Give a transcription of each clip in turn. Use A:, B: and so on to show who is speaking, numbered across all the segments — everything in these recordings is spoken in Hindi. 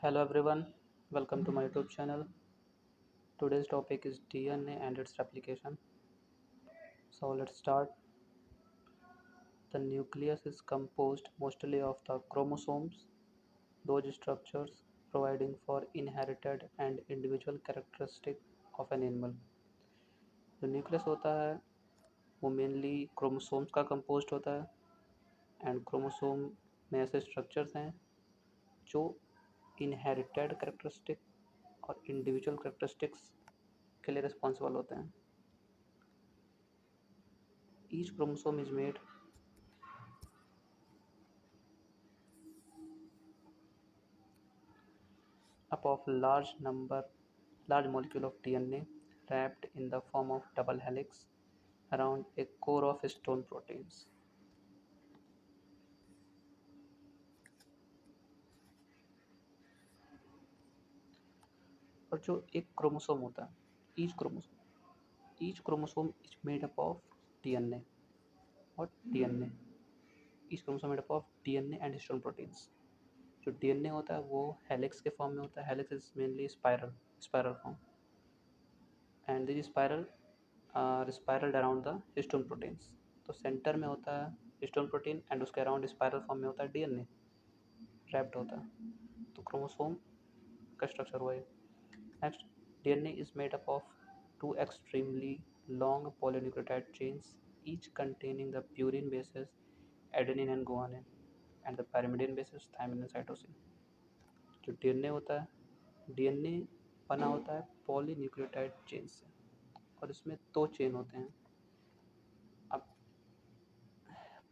A: Hello everyone, welcome to my YouTube channel. Today's topic is DNA and its replication. So let's start. The nucleus is composed mostly of the chromosomes, those structures providing for inherited and individual characteristic of an animal. जो न्यूक्लियस होता है वो मेनली क्रोमोसोम्स का कंपोज्ड होता है एंड क्रोमोसोम में ऐसे स्ट्रक्चर्स हैं जो इनहेरिटेड कैरेक्टरिस्टिक और इंडिविजुअल कैरेक्टरिस्टिक्स के लिए रिस्पॉन्सिबल होते हैं. Each chromosome is made up of large molecule of DNA wrapped in the form of double helix around a core of histone proteins. और जो एक क्रोमोसोम होता है, each chromosome is made up of DNA. What? DNA. Each chromosome made up of DNA and histone proteins. जो DNA होता है वो हेलिक्स के फॉर्म में होता है. Helix is mainly spiral form and this spiraled around the histone proteins. तो सेंटर में होता है हिस्टोन प्रोटीन एंड उसके अराउंड स्पाइरल फॉर्म में होता है डीएनए रैप्ड होता है. तो क्रोमोसोम का स्ट्रक्चर हुआ है. Next, DNA is made up of two extremely long polynucleotide chains, each containing the purine bases adenine and guanine and the pyrimidine bases thymine and cytosine. जो डीएनए होता है, डीएनए बना होता है पॉलीन्यूक्लियोटाइड चेन से और इसमें दो चेन होते हैं. अब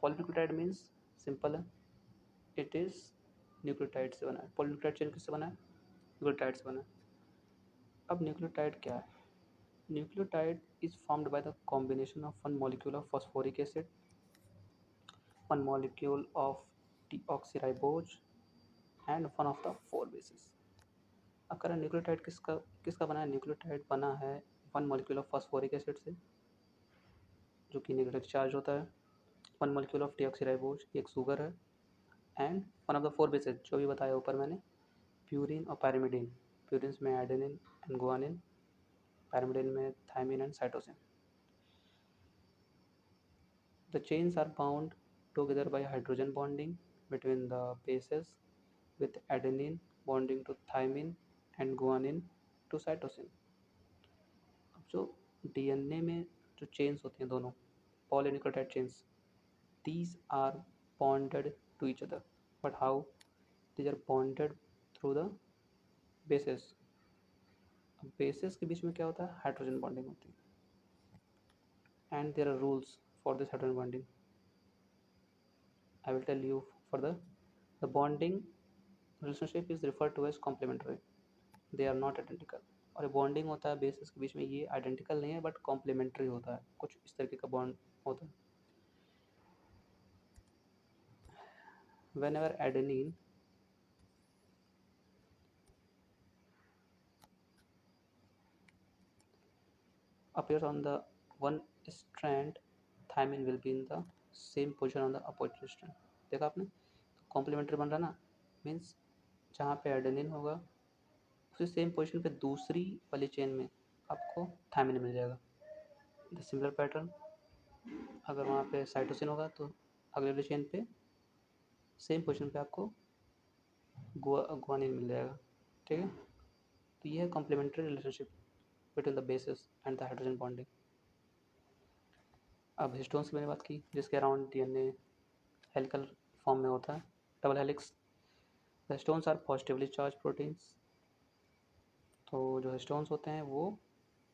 A: पॉलीन्यूक्लियोटाइड मीन्स सिंपल है, इट इज़ न्यूक्लियोटाइड से बना है. पॉलीन्यूक्लियोटाइड चेन किससे बना है? न्यूक्लियोटाइड से बना है. अब न्यूक्लियोटाइड क्या है? Nucleotide is formed by the combination of one molecule of phosphoric acid, one molecule of deoxyribose and one of the four basis. अब करें न्यूक्लियोटाइड किसका किसका बना है? न्यूक्लियोटाइड बना है one molecule of phosphoric acid से जो कि नेगेटिव चार्ज होता है, वन मॉलिक्यूल ऑफ डीऑक्सीराइबोज एक शुगर है and one of the four bases जो भी बताया ऊपर मैंने, प्यूरिन और पैरिमिडिन. प्यूरिन में एडेनिन एंड गुआनिन, पैरिमिडिन में thymine and cytosine. The chains are bound together by hydrogen bonding between the bases, with adenine bonding to thymine and guanine to cytosine. अब जो डीएनए में जो चेन्स होती हैं दोनों polynucleotide chains, these are bonded to each other. But how? These are bonded through the bases. अब बेसिस के बीच में क्या होता है? हाइड्रोजन बॉन्डिंग होती है and there are rules for this hydrogen bonding. I will tell you for the bonding relationship is referred to as complementary. They are not identical. और ये बॉन्डिंग होता है बेसिस के बीच में, ये आइडेंटिकल नहीं है बट कॉम्प्लीमेंट्री होता है. कुछ इस तरीके का बॉन्ड होता है. Whenever adenine appears on the one strand, thymine will be in the same position on the opposite strand. देखा आपने? तो कॉम्प्लीमेंट्री बन रहा ना, मीन्स जहाँ पे एडेनिन होगा उसी सेम पोजीशन पे दूसरी वाली चेन में आपको थायमिन मिल जाएगा. द सिमिलर पैटर्न, अगर वहाँ पे साइटोसिन होगा तो अगले वाली चेन पे सेम पोजीशन पे आपको गुआनिन मिल जाएगा. ठीक है, तो ये है complementary relationship between the bases and the hydrogen bonding. अब हिस्टोन्स की मैंने बात की जिसके अराउंड डीएनए हेलिकल फॉर्म में होता है, double helix. The histones are positively charge proteins. तो जो हिस्टोन्स होते हैं वो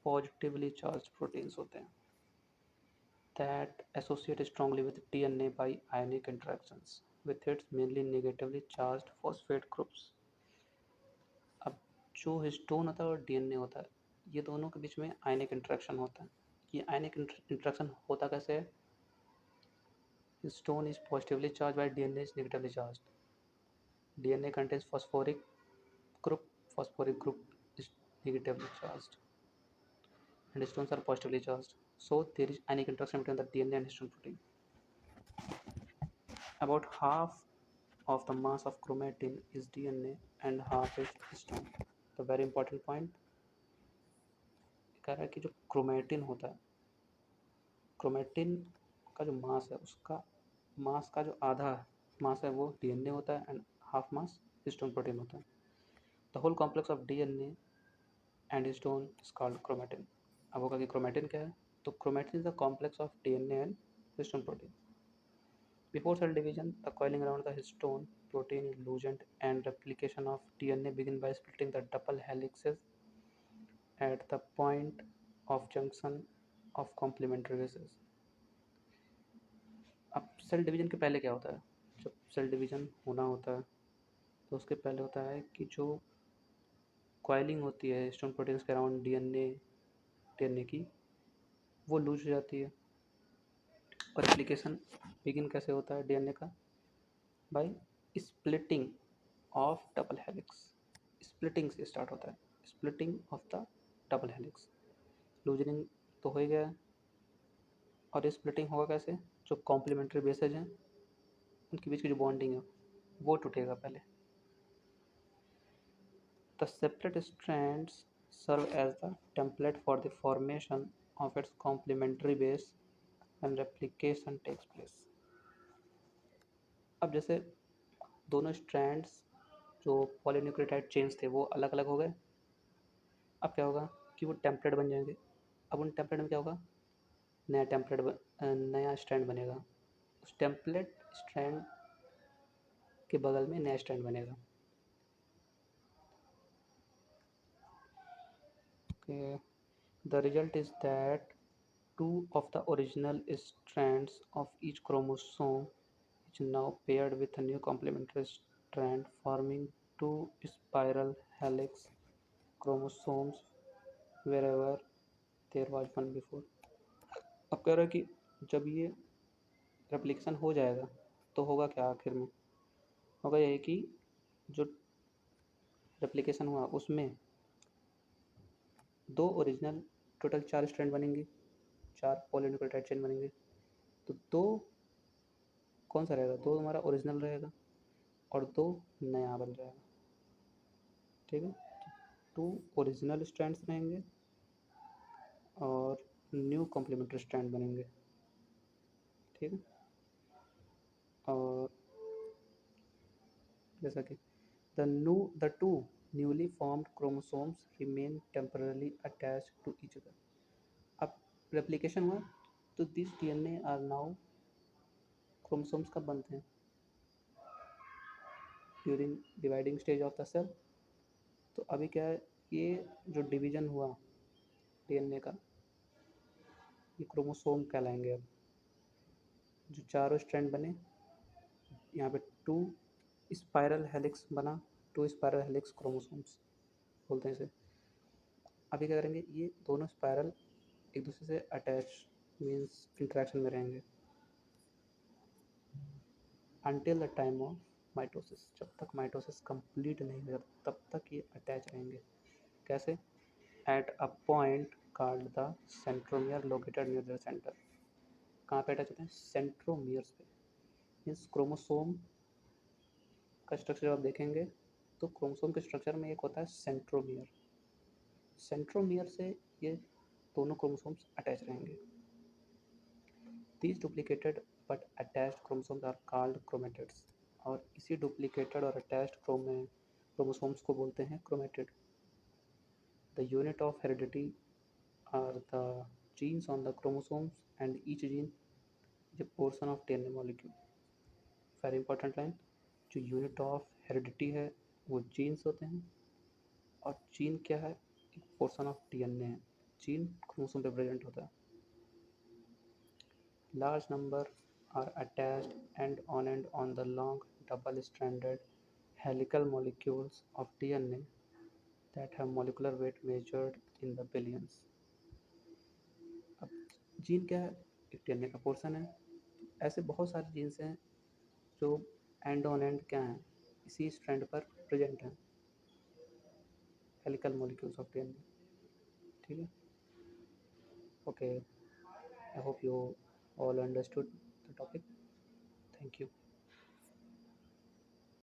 A: पॉजिटिवली चार्ज प्रोटीन्स होते हैं that associate strongly with DNA by ionic interactions with its mainly negatively charged phosphate groups. अब जो हिस्टोन होता है और डीएनए होता है, ये दोनों के बीच में आयनिक इंटरेक्शन होता है. ये आयनिक इंटरेक्शन होता कैसे है? Histone is positively charged while DNA is negatively charged. DNA contains phosphoric group. Phosphoric group is negatively charged, and histones are positively charged. So there is ionic interaction between the DNA and histone protein. About half of the mass of chromatin is DNA and half is histone. The very important point कह रहा है कि जो क्रोमेटिन होता है, क्रोमेटिन का जो मास है उसका मास का जो आधा मास है वो डीएनए होता है and half mass histone protein होता है. The whole complex of DNA and histone is called chromatin. अब होगा कि क्रोमेटिन क्या है, तो chromatin is the complex of DNA and histone protein. Before cell division, the coiling around the histone protein is loosened and replication of DNA begin by splitting the double helixes at the point of junction of complementary bases. अब सेल डिवीजन के पहले क्या होता है, जब सेल डिवीजन होना होता है तो उसके पहले होता है कि जो कॉइलिंग होती है हिस्टोन प्रोटीन्स के अराउंड डीएनए की वो लूज हो जाती है. और एप्लीकेशन बिगिन कैसे होता है डीएनए का, by splitting of double helix. Splitting से स्टार्ट होता है, splitting of the double helix. Loosening तो हो ही गया है, और स्प्लिटिंग होगा कैसे, जो कॉम्प्लीमेंट्री बेसेज हैं उनके बीच की जो बॉन्डिंग है वो टूटेगा पहले. The separate strands serve as the template for the formation of its complementary base and replication takes place. अब जैसे दोनों स्ट्रैंड्स जो पॉलीन्यूक्लियोटाइड चेन्स थे वो अलग अलग हो गए, अब क्या होगा कि वो टेम्पलेट बन जाएंगे. अब उन टेम्पलेट में क्या होगा, नया स्ट्रैंड बनेगा. उस टेम्पलेट स्ट्रैंड के बगल में नया स्ट्रैंड बनेगा. Okay. The result is that two of the original strands of each chromosome is now paired with a new complementary strand, forming two spiral helix chromosomes wherever there was one before. अब कह रहा है कि जब ये रेप्लिकेशन हो जाएगा तो होगा क्या, आखिर में होगा यही कि जो रेप्लिकेशन हुआ उसमें दो ओरिजिनल, टोटल 4 स्ट्रैंड बनेंगे, 4 पॉलीन्यूक्लियोटाइड चेन बनेंगे. तो दो कौन सा रहेगा, दो हमारा ओरिजिनल रहेगा और दो नया बन जाएगा. ठीक है, तो 2 ओरिजिनल स्ट्रैंड्स रहेंगे और न्यू कॉम्प्लीमेंट्री स्ट्रैंड बनेंगे. ठीक है, और जैसा कि the two newly formed chromosomes remain temporarily attached to each other. अब रेप्लिकेशन हुआ तो this DNA are now chromosomes कब बनते हैं, during dividing stage of the cell. तो अभी क्या है, ये जो डिवीजन हुआ डीएनए का ये क्रोमोसोम कहलाएंगे. अब जो चारों स्ट्रैंड बने, यहाँ पे 2 स्पाइरल हेलिक्स बना, 2 स्पाइरल हेलिक्स क्रोमोसोम्स बोलते हैं इसे. अभी क्या करेंगे, ये दोनों स्पाइरल एक दूसरे से अटैच मीन्स इंटरेक्शन में रहेंगे until the time of mitosis. जब तक माइटोसिस कंप्लीट नहीं हो जाता तब तक ये अटैच रहेंगे. कैसे, at a point called the centromere located near the centre. कहाँ पे अटैच होते हैं, सेंट्रोमियर्स पे. मीन्स क्रोमोसोम का स्ट्रक्चर आप देखेंगे तो क्रोमोसोम के स्ट्रक्चर में एक होता है सेंट्रोमियर. सेंट्रोमियर से ये दोनों क्रोमोसोम्स अटैच रहेंगे. These duplicated but attached chromosomes are called chromatids. और इसी duplicated और attached chromosomes को बोलते हैं chromatid. The unit of heredity are the genes on the chromosomes and each gene is a portion of DNA molecule. Very important line. जो यूनिट ऑफ हेरिडिटी है वो जीन्स होते हैं, और जीन क्या है, एक पोर्शन ऑफ डीएनए है. जीन क्रोमोसोम पे प्रेजेंट होता है. Large number are attached end on the long double-stranded helical molecules of DNA that have molecular weight measured in the billions. अब जीन क्या है, एक डीएनए का पोर्शन है. ऐसे बहुत सारे जीन्स हैं जो एंड ऑन एंड क्या हैं, इसी स्ट्रैंड पर प्रेजेंट हैं, हेलिकल मॉलिक्यूल्स ऑफ डीएनए. ठीक है, okay, I hope you all understood the topic. Thank you.